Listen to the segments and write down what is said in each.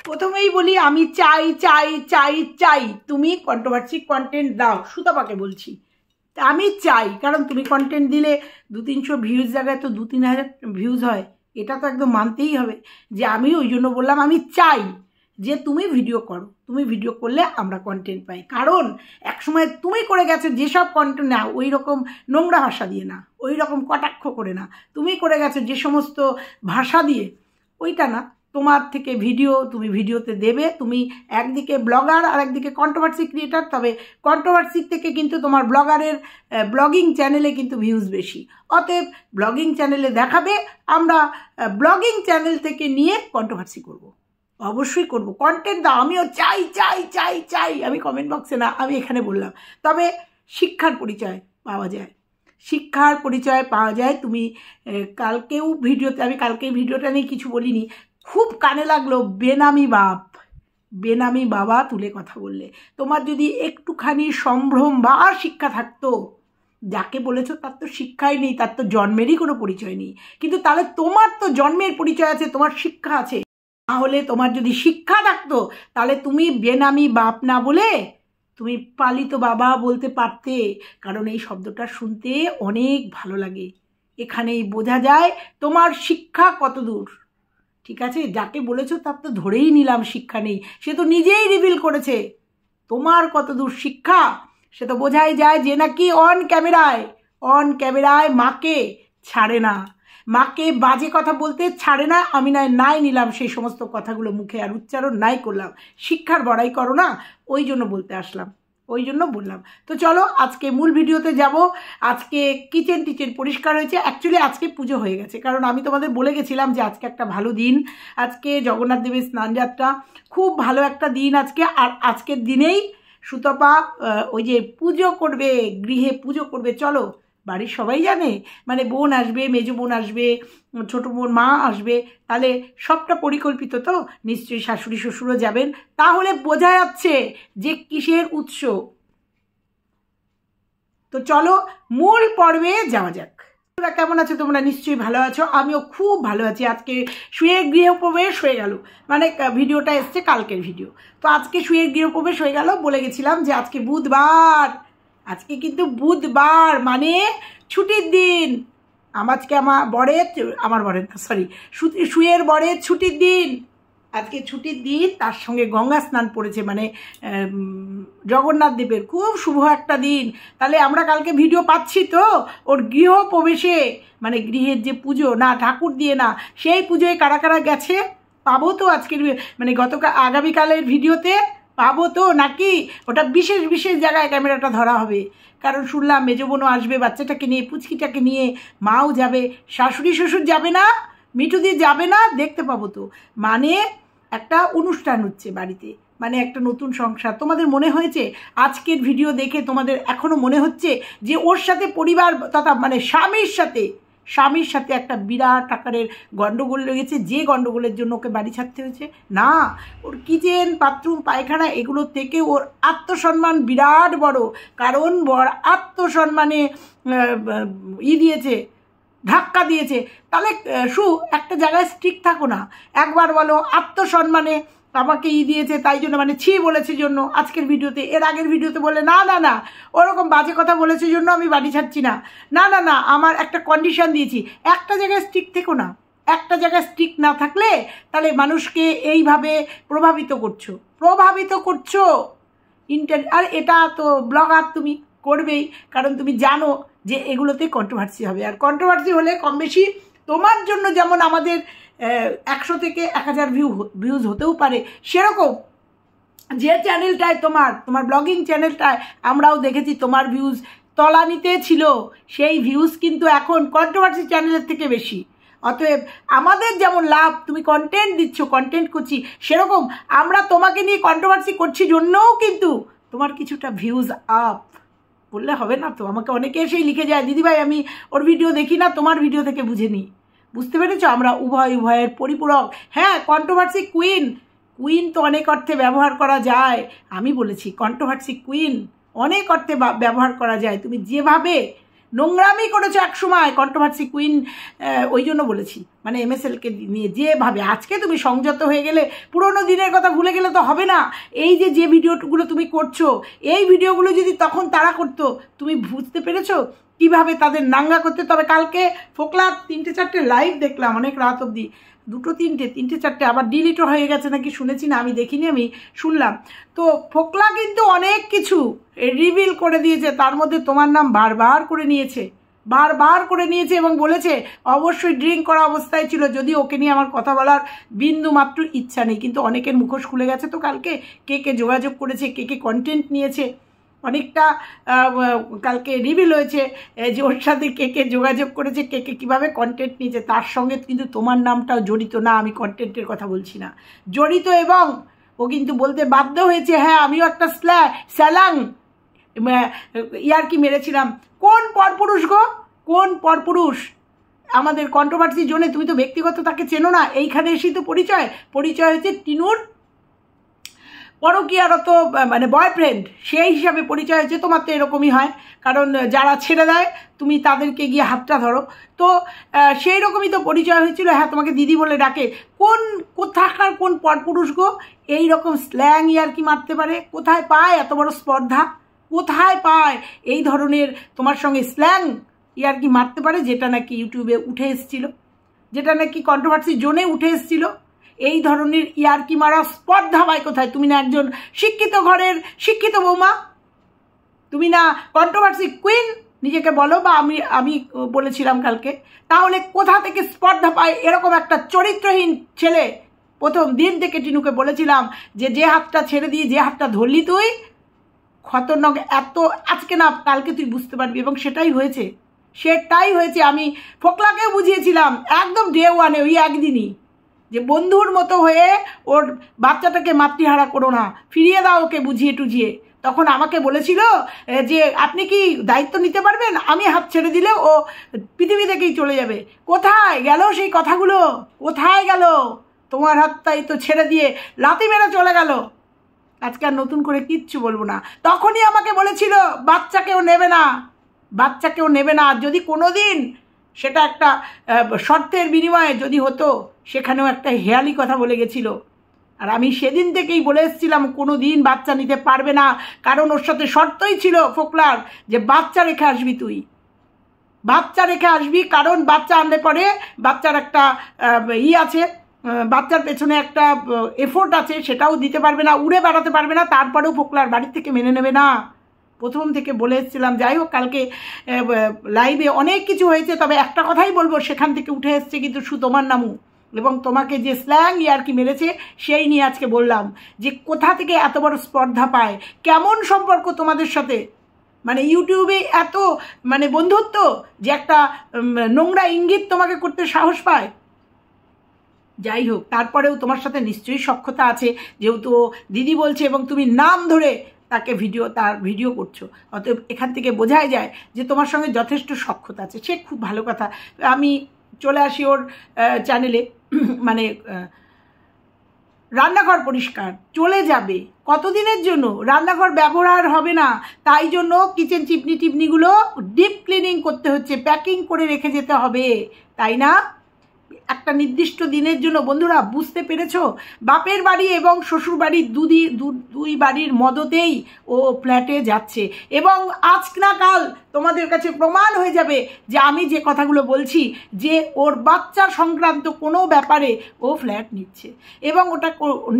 প্রথমেই বলি আমি চাই চাই চাই চাই তুমি কন্ট্রোভার্সি কন্টেন্ট দাও। সুতপাকে বলছি আমি চাই, কারণ তুমি কন্টেন্ট দিলে 200-300 ভিউজ জায়গায় তো 2-3 হাজার ভিউজ হয়, এটা তো একদম মানতেই হবে যে আমি ওই জন্য বললাম আমি চাই যে তুমি ভিডিও করো, তুমি ভিডিও করলে আমরা কন্টেন্ট পাই। কারণ একসময় তুমি করে গেছো যেসব কন্টেন্ট, না ওই রকম নোংরা ভাষা দিয়ে না, ওই রকম কটাক্ষ করে না, তুমি করে গেছো যে সমস্ত ভাষা দিয়ে, ওইটা না। তোমার থেকে ভিডিও তুমি ভিডিওতে দেবে, তুমি একদিকে ব্লগার আর একদিকে কন্ট্রোভার্সি ক্রিয়েটার, তবে কন্ট্রোভার্সির থেকে কিন্তু তোমার ব্লগারের ব্লগিং চ্যানেলে কিন্তু ভিউজ বেশি। অতএব ব্লগিং চ্যানেলে দেখাবে, আমরা ব্লগিং চ্যানেল থেকে নিয়ে কন্ট্রোভার্সি করব, অবশ্যই করব। কন্টেন্ট দাও, আমিও চাই চাই চাই চাই, আমি কমেন্ট বক্সে না, আমি এখানে বললাম। তবে শিক্ষার পরিচয় পাওয়া যায়, শিক্ষার পরিচয় পাওয়া যায়। তুমি কালকেও ভিডিওতে, আমি কালকেই ভিডিওটা নিয়ে কিছু বলিনি, খুব কানে লাগলো বেনামি বাপ, বেনামি বাবা তুলে কথা বললে। তোমার যদি একটুখানি সম্ভ্রম বা শিক্ষা থাকতো, যাকে বলেছো তার তো শিক্ষাই নেই, তার তো জন্মেরই কোনো পরিচয় নেই। কিন্তু তাহলে তোমার তো জন্মের পরিচয় আছে, তোমার শিক্ষা আছে। তাহলে তোমার যদি শিক্ষা থাকতো তাহলে তুমি বেনামি বাপ না বলে তুমি পালিত বাবা বলতে পারতে, কারণ এই শব্দটা শুনতে অনেক ভালো লাগে। এখানেই বোঝা যায় তোমার শিক্ষা কত দূর। ঠিক আছে, যাকে বলেছো তার তো ধরেই নিলাম শিক্ষা নেই, সে তো নিজেই রিভিল করেছে তোমার কত দূর শিক্ষা। সে তো বোঝাই যায় যে নাকি অন ক্যামেরায় মাকে ছাড়ে না, মাকে বাজে কথা বলতে ছাড়ে না। আমি নাই নিলাম সেই সমস্ত কথাগুলো মুখে, আর উচ্চারণ নাই করলাম। শিক্ষার বড়াই করো না, ওই জন্য বলতে আসলাম, ওই জন্য বললাম। তো চলো আজকে মূল ভিডিওতে যাব। আজকে কিচেন টিচেন পরিষ্কার হয়েছে। অ্যাকচুয়ালি আজকে পুজো হয়ে গেছে, কারণ আমি তোমাদের বলে গেছিলাম যে আজকে একটা ভালো দিন, আজকে জগন্নাথ দেবের স্নানযাত্রা, খুব ভালো একটা দিন আজকে। আর আজকের দিনেই সুতপা ওই যে পুজো করবে, গৃহে পুজো করবে। চলো, বাড়ির সবাই জানে, মানে বোন আসবে, মেজো বোন আসবে, ছোটো বোন, মা আসবে, তাহলে সবটা পরিকল্পিত তো, নিশ্চয়ই শাশুড়ি শ্বশুরও যাবেন। তাহলে বোঝা যাচ্ছে যে কিসের উৎস। তো চলো মূল পর্বে যাওয়া যাক। তোমরা কেমন আছো? তোমরা নিশ্চয়ই ভালো আছো, আমিও খুব ভালো আছি। আজকে শুয়ে গৃহপ্রবেশ হয়ে গেল, মানে ভিডিওটা এসছে কালকের ভিডিও, তো আজকে শুয়ে গৃহপ্রবেশ হয়ে গেল। বলে গেছিলাম যে আজকে বুধবার, আজকে কিন্তু বুধবার মানে ছুটির দিন। আজকে আমার বরের সরি শুয়ের বরের ছুটির দিন, আজকে ছুটির দিন, তার সঙ্গে গঙ্গা স্নান পড়েছে, মানে জগন্নাথ দেবের খুব শুভ একটা দিন। তাহলে আমরা কালকে ভিডিও পাচ্ছি তো ওর গৃহপ্রবেশে, মানে গৃহের যে পুজো, না ঠাকুর দিয়ে না, সেই পুজোয় কারা কারা গেছে পাবো তো আজকের, মানে আগামীকালের ভিডিওতে পাবো তো, নাকি ওটা বিশেষ বিশেষ জায়গায় ক্যামেরাটা ধরা হবে? কারণ শুনলাম মেজো বোনও আসবে বাচ্চাটাকে নিয়ে, পুচকিটাকে নিয়ে, মাও যাবে, শাশুড়ি শ্বশুর যাবে না, মিঠুদি যাবে না, দেখতে পাবো তো। মানে একটা অনুষ্ঠান হচ্ছে বাড়িতে, মানে একটা নতুন সংসার। তোমাদের মনে হয়েছে আজকের ভিডিও দেখে, তোমাদের এখনও মনে হচ্ছে যে ওর সাথে পরিবার তথা মানে স্বামীর সাথে একটা বিরাট আকারের গণ্ডগোল লেগেছে, যে গণ্ডগোলের জন্য ওকে বাড়ি ছাড়তে হয়েছে? না, ওর কিচেন, বাথরুম, পায়খানা এগুলো থেকে ওর আত্মসম্মান বিরাট বড়। কারণ বর আত্মসম্মানে দিয়েছে, ধাক্কা দিয়েছে। তাহলে একটা জায়গায় স্ট্রিক থাকো না, একবার বলো আত্মসম্মানে আমাকে দিয়েছে তাই জন্য, মানে ছি বলেছে জন্য আজকের ভিডিওতে, এর আগের ভিডিওতে বলে না না না ওরকম বাজে কথা বলেছে জন্য আমি বাড়ি ছাড়ছি না, না না না আমার একটা কন্ডিশন দিয়েছি। একটা জায়গায় স্ট্রিক থেকো না, একটা জায়গায় স্ট্রিক না থাকলে তাহলে মানুষকে এইভাবে প্রভাবিত করছো। আর এটা তো ব্লগার তুমি করবেই, কারণ তুমি জানো যে এগুলোতে কন্ট্রোভার্সি হবে। আর কন্ট্রোভার্সি হলে কম বেশি তোমার জন্য যেমন আমাদের 100 থেকে 1000 ভিউজ হতেও পারে, সেরকম যে চ্যানেলটায় তোমার ব্লগিং চ্যানেলটায় আমরাও দেখেছি তোমার ভিউজ তলানিতে ছিল, সেই ভিউজ কিন্তু এখন কন্ট্রোভার্সি চ্যানেলের থেকে বেশি। অতএব আমাদের যেমন লাভ, তুমি কন্টেন্ট দিচ্ছ, কন্টেন্ট করছি, সেরকম আমরা তোমাকে নিয়ে কন্ট্রোভার্সি করছি জন্যও কিন্তু তোমার কিছুটা ভিউজ আপ। বললে হবে না তো, আমাকে অনেকে এসেই লিখে যায় দিদিভাই আমি ওর ভিডিও দেখি না, তোমার ভিডিও থেকে বুঝে নিই। বুঝতে পেরেছ? আমরা উভয়ের পরিপূরক। হ্যাঁ, কন্ট্রোভার্সি কুইন তো অনেক অর্থে ব্যবহার করা যায়। আমি বলেছি কন্ট্রোভার্সি কুইন অনেক অর্থে ব্যবহার করা যায়। তুমি যেভাবে নোংরামি করেছো এক সময়, কন্ট্রোভার্সি কুইন, ওই জন্য বলেছি, মানে MSLকে নিয়ে যেভাবে আজকে তুমি সংযত হয়ে গেলে, পুরোনো দিনের কথা ভুলে গেলে তো হবে না। এই যে ভিডিওগুলো তুমি করছো, এই ভিডিওগুলো যদি তখন তারা করতো, তুমি বুঝতে পেরেছো কিভাবে তাদের নাঙ্গা করতে। তবে কালকে ফোকলার 3-4টে লাইভ দেখলাম অনেক রাত অবধি, 2-3টে আবার ডিলিটও হয়ে গেছে নাকি শুনেছি, না আমি দেখিনি, আমি শুনলাম। তো ফোকলা কিন্তু অনেক কিছু রিভিল করে দিয়েছে, তার মধ্যে তোমার নাম বারবার করে নিয়েছে এবং বলেছে অবশ্যই ড্রিঙ্ক করা অবস্থায় ছিল, যদি ওকে নিয়ে আমার কথা বলার বিন্দু মাত্র ইচ্ছা নেই। কিন্তু অনেকের মুখোশ খুলে গেছে তো কালকে, কে যোগাযোগ করেছে, কে কন্টেন্ট নিয়েছে, অনেকটা কালকে রিভিল হয়েছে যে ওর সাথে কে যোগাযোগ করেছে, কে কীভাবে কন্টেন্ট নিয়েছে। তার সঙ্গে কিন্তু তোমার নামটাও জড়িত না, আমি কন্টেন্টের কথা বলছি না, জড়িত। এবং ও কিন্তু বলতে বাধ্য হয়েছে, হ্যাঁ আমিও একটা স্যালাং ইয়ার্কি মেরেছিলাম। কোন পরপুরুষ গো, কোন পরপুরুষ? আমাদের কন্ট্রোভার্সি জোনে তুমি তো ব্যক্তিগত তাকে চেনো না, এইখানে এসেই তো পরিচয় হয়েছে টিনুর পরকীয়ারত মানে বয়ফ্রেন্ড, সেই হিসাবে পরিচয় হয়েছে। তোমার তো এরকমই হয়, কারণ যারা ছেড়ে দেয় তুমি তাদেরকে গিয়ে হাতটা ধরো, তো সেই রকমই তো পরিচয় হয়েছিল। হ্যাঁ তোমাকে দিদি বলে ডাকে, কোথাকার কোন পরপুরুষ গো এই রকম স্ল্যাং ইয়ার্কি মারতে পারে? কোথায় পায় এত বড় স্পর্ধা? কোথায় পায় এই ধরনের তোমার সঙ্গে স্ল্যাং ইয়ার্কি মারতে পারে, যেটা নাকি ইউটিউবে উঠে এসেছিল, যেটা নাকি কন্ট্রোভার্সি জোনে উঠে এসেছিল? এই ধরনের ইয়ার্কি মারা স্পর্ধা পায় কোথায়? তুমি না একজন শিক্ষিত ঘরের শিক্ষিত বৌমা, তুমি না কন্ট্রোভার্সি কুইন নিজেকে বলো, বা আমি বলেছিলাম কালকে, তাহলে কোথা থেকে স্পর্ধা পায় এরকম একটা চরিত্রহীন ছেলে? প্রথম দিন থেকে টিনুকে বলেছিলাম যে হাতটা ছেড়ে দিয়ে যে হাতটা ধরলি তুই খতরনাক, এত আজকে না কালকে তুই বুঝতে পারবি, এবং সেটাই হয়েছে। আমি ফোকলাকেও বুঝিয়েছিলাম একদম ডে ওয়ানে, ওই একদিনই, যে বন্ধুর মতো হয়ে ওর বাচ্চাটাকে মাতৃহারা করো না, ফিরিয়ে দাও ওকে বুঝিয়ে টুঝিয়ে। তখন আমাকে বলেছিল যে আপনি কি দায়িত্ব নিতে পারবেন, আমি হাত ছেড়ে দিলে ও পৃথিবী থেকেই চলে যাবে। কোথায় গেল সেই কথাগুলো? কোথায় গেল? তোমার হাতটাই তো ছেড়ে দিয়ে লাথি মেরে চলে গেল। আজকে আর নতুন করে কিচ্ছু বলবো না। তখনই আমাকে বলেছিল বাচ্চাকেও নেবে না, যদি কোনো দিন সেটা একটা শর্তের বিনিময়ে যদি হতো, সেখানেও একটা হেয়ালি কথা বলে গেছিল। আর আমি সেদিন থেকেই বলে এসেছিলাম কোনো দিন বাচ্চা নিতে পারবে না, কারণ ওর সাথে শর্তই ছিল ফোকলার যে বাচ্চা রেখে আসবি, তুই বাচ্চা রেখে আসবি, কারণ বাচ্চা আনলে পরে বাচ্চার একটা আছে, বাচ্চার পেছনে একটা এফোর্ট আছে, সেটাও দিতে পারবে না, উড়ে বেড়াতে পারবে না, তারপরেও ফোকলার বাড়ির থেকে মেনে নেবে না। প্রথম থেকে বলে এসেছিলাম। যাই হোক, কালকে লাইভে অনেক কিছু হয়েছে, তবে একটা কথাই বলবো, সেখান থেকে উঠে এসছে কিন্তু তোমার নামও, এবং তোমাকে যে স্ল্যাং ইয়ার্কি মেরেছে সেই নিয়ে আজকে বললাম যে কোথা থেকে এত বড় স্পর্ধা পায়, কেমন সম্পর্ক তোমাদের সাথে, মানে ইউটিউবে এত মানে বন্ধুত্ব যে একটা নোংরা ইঙ্গিত তোমাকে করতে সাহস পায়। যাই হোক, তারপরেও তোমার সাথে নিশ্চয়ই সখ্যতা আছে, যেহেতু দিদি বলছে এবং তুমি নাম ধরে তার ভিডিও করছো, অতএব এখান থেকে বোঝাই যায় যে তোমার সঙ্গে যথেষ্ট সখ্যতা আছে। সে খুব ভালো কথা। আমি চলে আসি ওর চ্যানেলে, মানে রান্নাঘর পরিষ্কার চলে যাবে কতদিনের জন্য, রান্নাঘর ব্যবহার হবে না, তাই জন্য কিচেন চিপনিগুলো ডিপ ক্লিনিং করতে হচ্ছে, প্যাকিং করে রেখে যেতে হবে, তাই না? একটা নির্দিষ্ট দিনের জন্য। বন্ধুরা বুঝতে পেরেছো? বাপের বাড়ি এবং শ্বশুর বাড়ির দুই বাড়ির মদতেই ও ফ্ল্যাটে যাচ্ছে, এবং আজ না কাল তোমাদের কাছে প্রমাণ হয়ে যাবে যে আমি যে কথাগুলো বলছি, যে ওর বাচ্চা সংক্রান্ত কোনো ব্যাপারে ও ফ্ল্যাট নিচ্ছে, এবং ওটা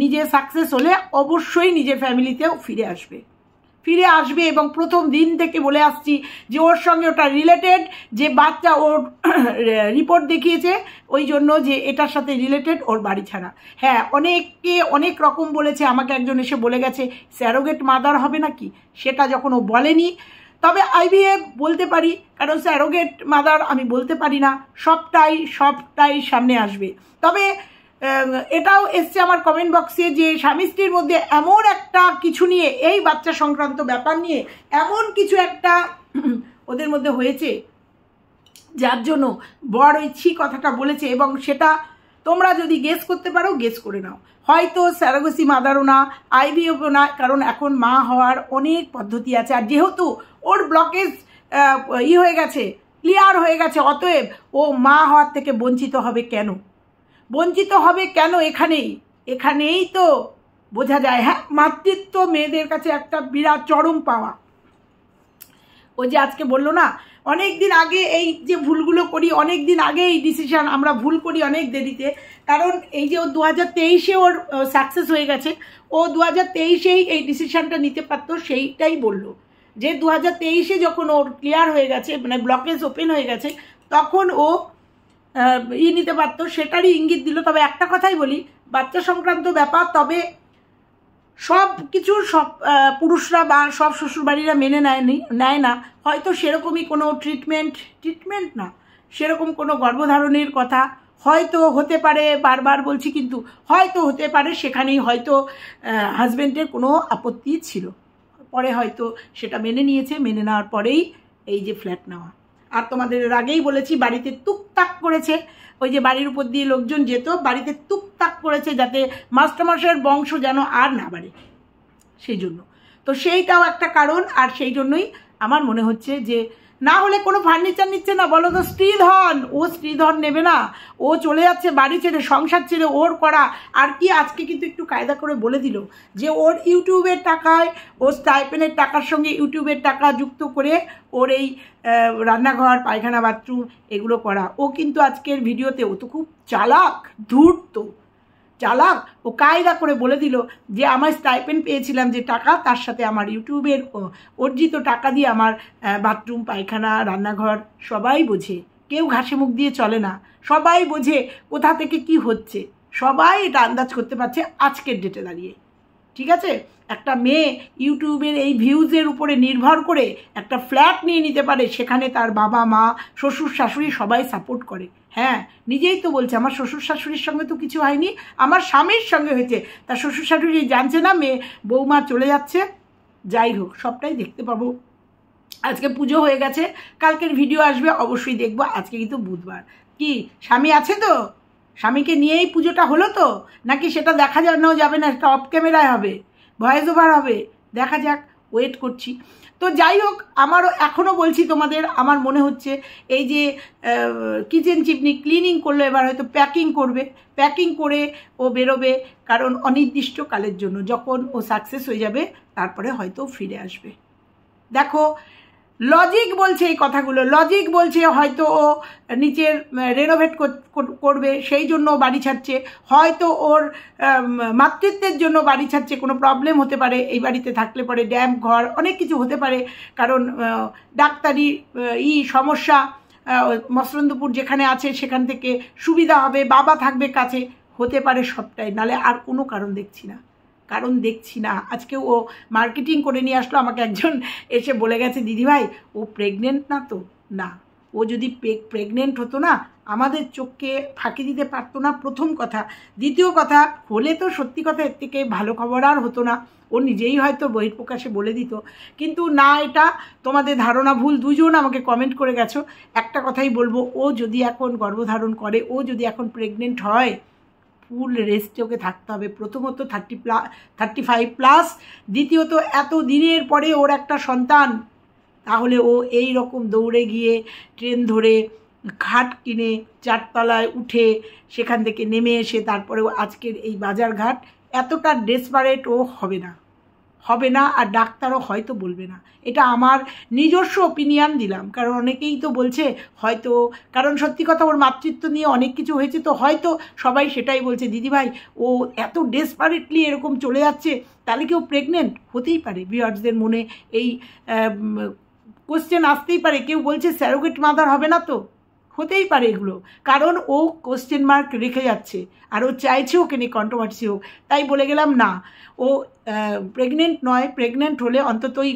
নিজে সাকসেস হলে অবশ্যই নিজের ফ্যামিলিতেও ফিরে আসবে। এবং প্রথম দিন থেকে বলে আসছি যে ওর সঙ্গে ওটা রিলেটেড, যে বাচ্চা ওর রিপোর্ট দেখিয়েছে ওই জন্য যে এটার সাথে রিলেটেড ওর বাড়ি ছাড়া। হ্যাঁ, অনেকে অনেক রকম বলেছে, আমাকে একজন এসে বলে গেছে স্যারোগেট মাদার হবে নাকি, সেটা যখন ও বলেনি, তবে IVF বলতে পারি, কারণ স্যারোগেট মাদার আমি বলতে পারি না, সবটাই সামনে আসবে। তবে এটাও এসছে আমার কমেন্ট বক্সে যে স্বামী স্ত্রীর মধ্যে এমন একটা কিছু নিয়ে, এই বাচ্চা সংক্রান্ত ব্যাপার নিয়ে এমন কিছু একটা ওদের মধ্যে হয়েছে, যার জন্য বড় ইচ্ছি কথাটা বলেছে, এবং সেটা তোমরা যদি গেস করতে পারো গেস করে নাও। হয়তো স্যারোগেসি মাদারও না, IVFও না, কারণ এখন মা হওয়ার অনেক পদ্ধতি আছে। আর যেহেতু ওর ব্লকেজ হয়ে গেছে, ক্লিয়ার হয়ে গেছে, অতএব ও মা হওয়ার থেকে বঞ্চিত হবে কেন? বঞ্চিত হবে কেন? এখানেই তো বোঝা যায়। হ্যাঁ, মাতৃত্ব মেয়েদের কাছে একটা বিরাট চরম পাওয়া। ও যে আজকে বললো না, অনেক দিন আগে এই যে ভুলগুলো করি, অনেক দিন আগে এই ডিসিশান আমরা ভুল করি অনেক দেরিতে, কারণ এই যে ও 2023-এ ওর সাকসেস হয়ে গেছে, ও 2023-এই এই ডিসিশানটা নিতে পারতো, সেইটাই বললো যে 2023-এ যখন ওর ক্লিয়ার হয়ে গেছে, মানে ব্লকেজ ওপেন হয়ে গেছে, তখন ও নিতে পারতো, সেটারই ইঙ্গিত দিল। তবে একটা কথাই বলি, বাচ্চা সংক্রান্ত ব্যাপার, তবে সব কিছু সব পুরুষরা বা সব শ্বশুরবাড়িরা মেনে নেয় না, হয়তো সেরকমই কোনো ট্রিটমেন্ট না, সেরকম কোনো গর্ভধারণের কথা হয়তো হতে পারে, বারবার বলছি, কিন্তু হয়তো হতে পারে, সেখানেই হয়তো হাজব্যান্ডের কোনো আপত্তি ছিল, পরে হয়তো সেটা মেনে নিয়েছে, মেনে নেওয়ার পরেই এই যে ফ্ল্যাট নেওয়া। আর তোমাদের আগেই বলেছি, বাড়িতে টুকটাক করেছে, ওই যে বাড়ির উপর দিয়ে লোকজন যেত, বাড়িতে টুকটাক করেছে যাতে মাস্টারমশাইয়ের বংশ যেন আর না বাড়ে, সেই জন্য। তো সেইটাও একটা কারণ, আর সেই জন্যই আমার মনে হচ্ছে যে না হলে কোনো ফার্নিচার নিচ্ছে না, বলো তো স্ত্রীধন, ও স্ত্রীধন নেবে না, ও চলে যাচ্ছে বাড়ি ছেড়ে, সংসার ছেড়ে, ওর করা। আর কি আজকে কিন্তু একটু কায়দা করে বলে দিল যে ওর ইউটিউবের টাকায়, ওর স্টাইপেনের টাকার সঙ্গে ইউটিউবের টাকা যুক্ত করে ওর এই রান্নাঘর, পায়খানা, বাথরুম এগুলো করা। ও কিন্তু আজকের ভিডিওতে, ও তো খুব চালাক, ধূর্ত চালাক, ও কায়দা করে বলে দিল যে আমার স্টাইপেন্ড পেয়েছিলাম যে টাকা, তার সাথে আমার ইউটিউবের অর্জিত টাকা দিয়ে আমার বাথরুম, পায়খানা, রান্নাঘর সবাই বোঝে, কেউ ঘাসে মুখ দিয়ে চলে না, সবাই বোঝে কোথা থেকে কি হচ্ছে, সবাই এটা আন্দাজ করতে পারছে আজকের ডেটে দাঁড়িয়ে। ঠিক আছে, একটা মেয়ে ইউটিউবের এই ভিউজের উপরে নির্ভর করে একটা ফ্ল্যাট নিয়ে নিতে পারে, সেখানে তার বাবা মা, শ্বশুর শাশুড়ি সবাই সাপোর্ট করে। হ্যাঁ, নিজেই তো বলছে, আমার শ্বশুর শাশুড়ির সঙ্গে তো কিছু হয়নি, আমার স্বামীর সঙ্গে হয়েছে, তার শ্বশুর শাশুড়ি জানছে না মেয়ে বৌমা চলে যাচ্ছে। যাই হোক, সবটাই দেখতে পাবো। আজকে পুজো হয়ে গেছে, কালকের ভিডিও আসবে, অবশ্যই দেখবো। আজকে কিন্তু বুধবার, কি স্বামী আছে তো? স্বামীকে নিয়েই পুজোটা হলো তো, নাকি সেটা দেখা যাবে না, সেটা অফ ক্যামেরায় হবে, ভয়েস ওভার হবে, দেখা যাক, ওয়েট করছি। তো যাই হোক, আমারও এখনও বলছি তোমাদের, আমার মনে হচ্ছে এই যে কিচেন চিমনি ক্লিনিং করলো, এবার হয়তো প্যাকিং করবে, প্যাকিং করে ও বেরোবে, কারণ অনির্দিষ্টকালের জন্য, যখন ও সাকসেস হয়ে যাবে তারপরে হয়তো ফিরে আসবে। দেখো, লজিক বলছে এই কথাগুলো, লজিক বলছে হয়তো ও নিচের রেনোভেট করবে, সেই জন্য বাড়ি ছাড়ছে, হয়তো ওর মাতৃত্বের জন্য বাড়ি ছাড়ছে, কোনো প্রবলেম হতে পারে এই বাড়িতে থাকলে পরে, ড্যাম্প ঘর, অনেক কিছু হতে পারে, কারণ ডাক্তারি সমস্যা, মসলন্দপুর যেখানে আছে সেখান থেকে সুবিধা হবে, বাবা থাকবে কাছে, হতে পারে সবটাই, নালে আর কোনো কারণ দেখছি না। আজকে ও মার্কেটিং করে নিয়ে আসলো, আমাকে একজন এসে বলে গেছে, দিদিভাই ও প্রেগনেন্ট না তো? না, ও যদি প্রেগনেন্ট হতো না আমাদের চোখকে ফাঁকি দিতে পারতো না, প্রথম কথা। দ্বিতীয় কথা, হলে তো সত্যি কথা এর থেকে ভালো খবর আর হতো না, ও নিজেই হয়তো বহিঃপ্রকাশে বলে দিত, কিন্তু না, এটা তোমাদের ধারণা ভুল। দুজন আমাকে কমেন্ট করে গেছো, একটা কথাই বলবো, ও যদি এখন গর্ভধারণ করে, ও যদি এখন প্রেগনেন্ট হয়, ফুল রেস্টে ওকে থাকতে হবে। প্রথমত 35+, দ্বিতীয়ত এত দিনের পরে ওর একটা সন্তান, তাহলে ও এই রকম দৌড়ে গিয়ে ট্রেন ধরে ঘাট কিনে 4 তলায় উঠে সেখান থেকে নেমে এসে তারপরেও আজকের এই বাজারঘাট, এতটা ডেসপারেট ও হবে না, আর ডাক্তারও হয়তো বলবে না। এটা আমার নিজস্ব ওপিনিয়ন দিলাম, কারণ অনেকেই তো বলছে হয়তো, কারণ সত্যি কথা ওর মাতৃত্ব নিয়ে অনেক কিছু হয়েছে, তো হয়তো সবাই সেটাই বলছে, দিদিভাই ও এত ডেসপারেটলি এরকম চলে যাচ্ছে, তাহলে কেউ প্রেগনেন্ট হতেই পারে। ভিউয়ার্সদের মনে এই কোশ্চেন আসতেই পারে, কেউ বলছে স্যারোগেট মাদার হবে না তো? হতেই পারে এগুলো, কারণ ও কোশ্চেন মার্ক রেখে যাচ্ছে, আর ও চাইছে ওকে নিয়ে কন্ট্রোভার্সি হোক, তাই বলে গেলাম না, ও প্রেগনেন্ট নয়। প্রেগনেন্ট হলে অন্তত ওই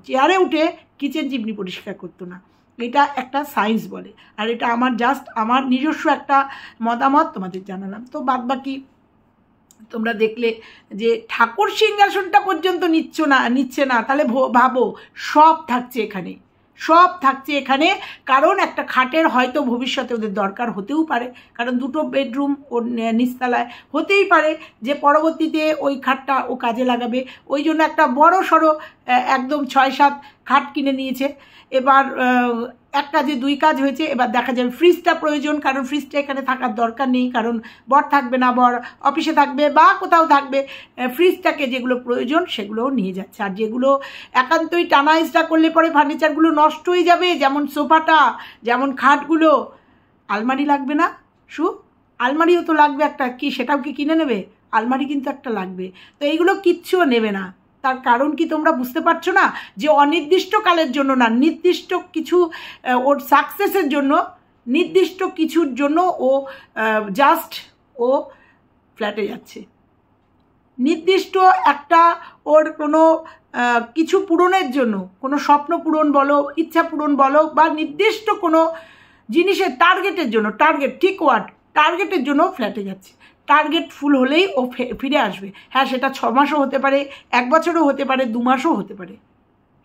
চেয়ারে উঠে কিচেন চিমনি পরিষ্কার করতো না, এটা একটা সায়েন্স বলে। আর এটা আমার জাস্ট আমার নিজস্ব একটা মতামত তোমাদের জানালাম। তো বাদবাকি তোমরা দেখলে যে ঠাকুর সিংহাসনটা পর্যন্ত নিচ্ছে না, তাহলে ভাবো সব থাকছে এখানে, কারণ একটা খাটের হয়তো ভবিষ্যতে ওদের দরকার হতেও পারে, কারণ 2টো বেডরুম ওর নিচতলায়, হতেই পারে যে পরবর্তীতে ওই খাটটা ও কাজে লাগাবে, ওই জন্য একটা বড় সড়ো একদম 6-7 খাট কিনে নিয়েছে, এবার এক কাজে দুই কাজ হয়েছে। এবার দেখা যাবে ফ্রিজটা প্রয়োজন, কারণ ফ্রিজটা এখানে থাকার দরকার নেই, কারণ বর থাকবে না, বর অফিসে থাকবে বা কোথাও থাকবে। ফ্রিজটাকে যেগুলো প্রয়োজন সেগুলোও নিয়ে যাচ্ছে। আর যেগুলো একান্তই টানা ইস্টা করলে পরে ফার্নিচারগুলো নষ্ট হয়ে যাবে, যেমন সোফাটা, যেমন খাটগুলো, আলমারি লাগবে না? আলমারিও তো লাগবে একটা, কি সেটাও কি কিনে নেবে? আলমারি কিন্তু একটা লাগবে। তো এইগুলো কিচ্ছুও নেবে না। তার কারণ কি তোমরা বুঝতে পারছো না? যে অনির্দিষ্টকালের জন্য না, নির্দিষ্ট কিছু ওর সাকসেসের জন্য, নির্দিষ্ট কিছুর জন্য ও জাস্ট ও ফ্ল্যাটে যাচ্ছে। নির্দিষ্ট একটা ওর কোনো কিছু পূরণের জন্য, কোনো স্বপ্ন পূরণ বলো, ইচ্ছা পূরণ বলো, বা নির্দিষ্ট কোনো জিনিসের টার্গেটের জন্য, টার্গেট ঠিক ওয়ার্ড, টার্গেটের জন্য ফ্ল্যাটে যাচ্ছে। টার্গেট ফুল হলেই ও ফিরে আসবে। হ্যাঁ, সেটা 6 মাসও হতে পারে, 1 বছরও হতে পারে, 2 মাসও হতে পারে।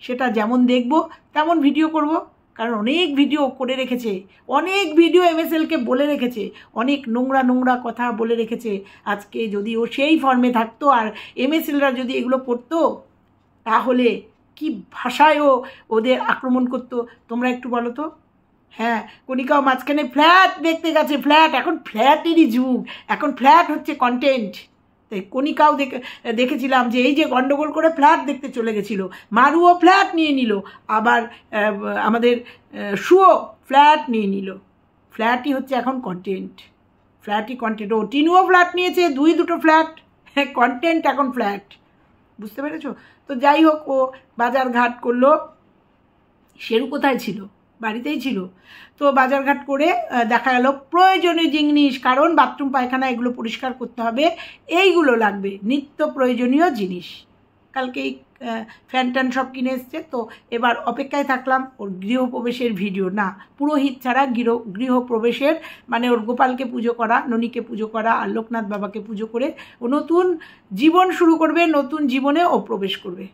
সেটা যেমন দেখব তেমন ভিডিও করব, কারণ অনেক ভিডিও করে রেখেছে, অনেক ভিডিও MSLকে বলে রেখেছে, অনেক নোংরা নোংরা কথা বলে রেখেছে। আজকে যদি ও সেই ফর্মে থাকতো আর MSLরা যদি এগুলো পড়তো, তাহলে কি ভাষায় ও ওদের আক্রমণ করতো তোমরা একটু বলো তো। হ্যাঁ, কণিকাও মাঝখানে ফ্ল্যাট দেখতে গেছে, ফ্ল্যাট, এখন ফ্ল্যাটেরই যুগ, এখন ফ্ল্যাট হচ্ছে কন্টেন্ট। তাই কণিকাও দেখেছিলাম যে এই যে গন্ডগোল করে ফ্ল্যাট দেখতে চলে গেছিলো, মারুও ফ্ল্যাট নিয়ে নিল, আবার আমাদের শুও ফ্ল্যাট নিয়ে নিল। ফ্ল্যাটই হচ্ছে এখন কন্টেন্ট, ফ্ল্যাটই কন্টেন্ট। ও টিনুও ফ্ল্যাট নিয়েছে, দুটো ফ্ল্যাট, কন্টেন্ট এখন ফ্ল্যাট। বুঝতে পেরেছো? তো যাই হোক, ও বাজারঘাট করলো। শেরু কোথায় ছিল? বাড়িতেই ছিল। তো বাজারঘাট করে দেখা গেল প্রয়োজনীয় জিনিস, কারণ বাথরুম পায়খানা এগুলো পরিষ্কার করতে হবে, এইগুলো লাগবে, নিত্য প্রয়োজনীয় জিনিস। কালকেই ফ্যান ট্যান সব কিনে এসছে। তো এবার অপেক্ষায় থাকলাম ওর গৃহপ্রবেশের ভিডিও। না, পুরোহিত ছাড়া গৃহপ্রবেশের মানে ওর গোপালকে পুজো করা, ননীকে পুজো করা আর লোকনাথ বাবাকে পুজো করে ও নতুন জীবন শুরু করবে, নতুন জীবনে ও প্রবেশ করবে।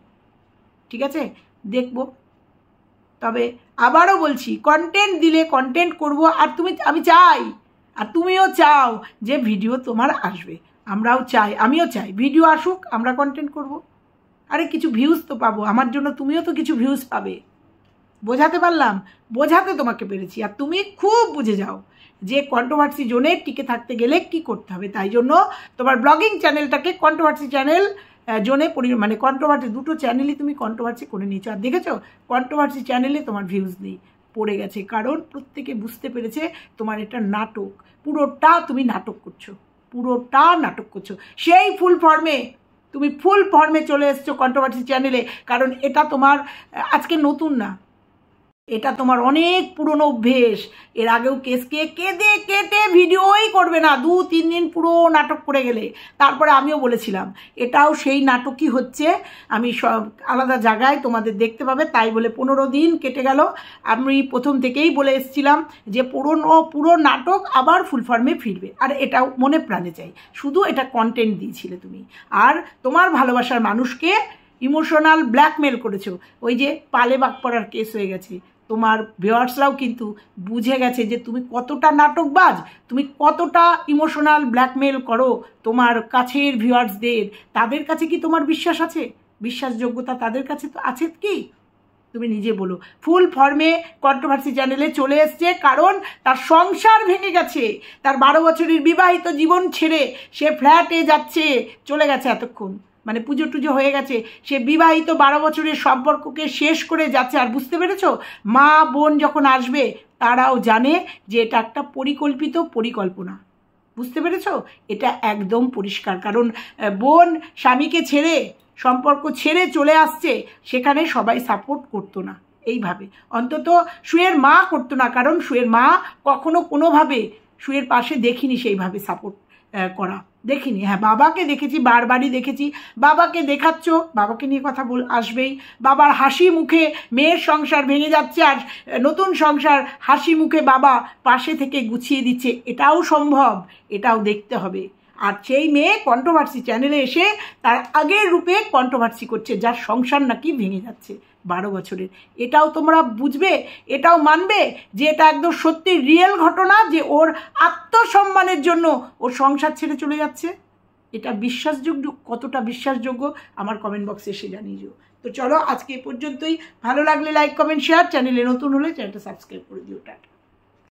ঠিক আছে, দেখব। তবে আবারও বলছি, কন্টেন্ট দিলে কন্টেন্ট করব। আর আমি চাই, আর তুমিও চাও যে ভিডিও তোমার আসবে, আমরাও চাই, আমিও চাই ভিডিও আসুক, আমরা কন্টেন্ট করব। আরে কিছু ভিউজ তো পাবো, আমার জন্য তুমিও তো কিছু ভিউজ পাবে। বোঝাতে পারলাম? বোঝাতে তোমাকে পেরেছি। আর তুমি খুব বুঝে যাও যে কন্ট্রোভার্সি জোনে টিকে থাকতে গেলে কি করতে হবে। তাই জন্য তোমার ব্লগিং চ্যানেলটাকে কন্ট্রোভার্সি চ্যানেল জোনে মানে কন্ট্রোভার্সি, দুটো চ্যানেলই তুমি কন্ট্রোভার্সি করে নিয়েছো। আর দেখেছো কন্ট্রোভার্সি চ্যানেলে তোমার ভিউজ নেই, পড়ে গেছে, কারণ প্রত্যেকে বুঝতে পেরেছে তোমার এটা নাটক, পুরোটা তুমি নাটক করছো, পুরোটা নাটক করছো। সেই ফুল ফর্মে তুমি ফুল ফর্মে চলে এসছো কন্ট্রোভার্সি চ্যানেলে, কারণ এটা তোমার আজকে নতুন না, এটা তোমার অনেক পুরনো অভ্যেস। এর আগেও কেসকে কেঁদে কেটে ভিডিওই করবে না, 2-3 দিন পুরো নাটক করে গেলে। তারপরে আমিও বলেছিলাম এটাও সেই নাটকই হচ্ছে, আমি সব আলাদা জায়গায় তোমাদের দেখতে পাবে। তাই বলে 15 দিন কেটে গেল। আমি প্রথম থেকেই বলে এসেছিলাম যে পুরো নাটক আবার ফুল ফর্মে ফিরবে, আর এটাও মনে প্রাণে চাই। শুধু এটা কন্টেন্ট দিয়েছিলে তুমি, আর তোমার ভালোবাসার মানুষকে ইমোশনাল ব্ল্যাকমেল করেছো। ওই যে পালে বাগ পড়ার কেস হয়ে গেছে, তোমার ভিউয়ার্সরাও কিন্তু বুঝে গেছে যে তুমি কতটা নাটকবাজ, তুমি কতটা ইমোশনাল ব্ল্যাকমেল করো তোমার কাছের ভিউয়ার্সদের। তাদের কাছে কি তোমার বিশ্বাস আছে? বিশ্বাসযোগ্যতা তাদের কাছে তো আছে কি? তুমি নিজে বলো। ফুল ফর্মে কন্ট্রোভার্সি চ্যানেলে চলে এসছে, কারণ তার সংসার ভেঙে গেছে, তার 12 বছরের বিবাহিত জীবন ছেড়ে সে ফ্ল্যাটে যাচ্ছে, চলে গেছে এতক্ষণ, মানে পুজো টুজো হয়ে গেছে, সে বিবাহিত 12 বছরের সম্পর্ককে শেষ করে যাচ্ছে। আর বুঝতে পেরেছো, মা বোন যখন আসবে তারাও জানে যে এটা একটা পরিকল্পিত পরিকল্পনা। বুঝতে পেরেছো? এটা একদম পরিষ্কার, কারণ বোন স্বামীকে ছেড়ে, সম্পর্ক ছেড়ে চলে আসছে, সেখানে সবাই সাপোর্ট করতো না এইভাবে, অন্তত সুয়ের মা করতো না, কারণ সুয়ের মা কখনো কোনোভাবে সুয়ের পাশে দেখিনি সেইভাবে সাপোর্ট করা, দেখিনি। হ্যাঁ, বাবাকে দেখেছি, বারবারই দেখেছি, বাবাকে দেখাচ্ছ, বাবাকে নিয়ে কথা আসবেই। বাবার হাসি মুখে মেয়ের সংসার ভেঙে যাচ্ছে, আর নতুন সংসার হাসি মুখে বাবা পাশে থেকে গুছিয়ে দিচ্ছে, এটাও সম্ভব, এটাও দেখতে হবে। আর সেই মেয়ে কন্ট্রোভার্সি চ্যানেলে এসে তার আগের রূপে কন্ট্রোভার্সি করছে, যার সংসার নাকি ভেঙে যাচ্ছে 12 বছরের। এটাও তোমরা বুঝবে, এটাও মানবে যে এটা একদম সত্যি রিয়েল ঘটনা, যে ওর আত্মসম্মানের জন্য ওর সংসার ছেড়ে চলে যাচ্ছে। এটা বিশ্বাসযোগ্য, কতটা বিশ্বাসযোগ্য আমার কমেন্ট বক্সে এসে জানিয়ে দিও। তো চলো আজকে এ পর্যন্তই। ভালো লাগলে লাইক কমেন্ট শেয়ার, চ্যানেলে নতুন হলে চ্যানেলটা সাবস্ক্রাইব করে দিও। টাটা।